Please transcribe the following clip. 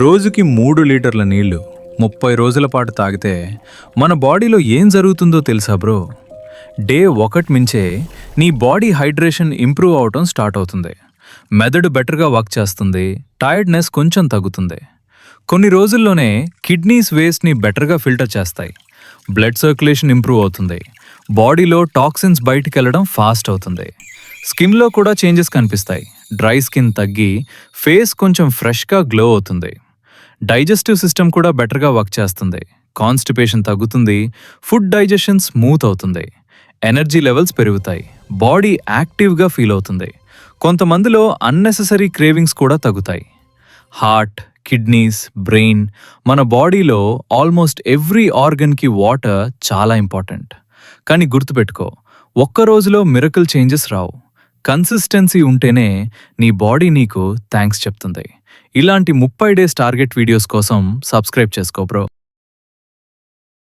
రోజుకి 3 లీటర్ల నీళ్లు 30 రోజుల పాటు తాగితే మన బాడీలో ఏం జరుగుతుందో తెలుసా బ్రో? డే 1 మించే నీ బాడీ హైడ్రేషన్ ఇంప్రూవ్ అవటం స్టార్ట్ అవుతుంది. మెదడు బెటర్గా వర్క్ చేస్తుంది, టైర్డ్నెస్ కొంచెం తగ్గుతుంది. కొన్ని రోజుల్లోనే కిడ్నీస్ వేస్ట్ని బెటర్గా ఫిల్టర్ చేస్తాయి, బ్లడ్ సర్క్యులేషన్ ఇంప్రూవ్ అవుతుంది, బాడీలో టాక్సిన్స్ బయటికి వెళ్ళడం ఫాస్ట్ అవుతుంది. స్కిన్లో కూడా చేంజెస్ కనిపిస్తాయి. డ్రై స్కిన్ తగ్గి ఫేస్ కొంచెం ఫ్రెష్గా గ్లో అవుతుంది. డైజెస్టివ్ సిస్టమ్ కూడా బెటర్గా వర్క్ చేస్తుంది, కాన్స్టిపేషన్ తగ్గుతుంది, ఫుడ్ డైజెషన్ స్మూత్ అవుతుంది, ఎనర్జీ లెవెల్స్ పెరుగుతాయి, బాడీ యాక్టివ్గా ఫీల్ అవుతుంది. కొంతమందిలో అన్నెసెసరీ క్రేవింగ్స్ కూడా తగ్గుతాయి. హార్ట్, కిడ్నీస్, బ్రెయిన్, మన బాడీలో ఆల్మోస్ట్ ఎవ్రీ ఆర్గన్కి వాటర్ చాలా ఇంపార్టెంట్. కానీ గుర్తుపెట్టుకో, ఒక్క రోజులో మిరకల్ చేంజెస్ రావు. కన్సిస్టెన్సీ ఉంటేనే నీ బాడీ నీకు థ్యాంక్స్ చెప్తుంది. ఇలాంటి 30 డేస్ టార్గెట్ వీడియోస్ కోసం సబ్స్క్రైబ్ చేసుకో బ్రో.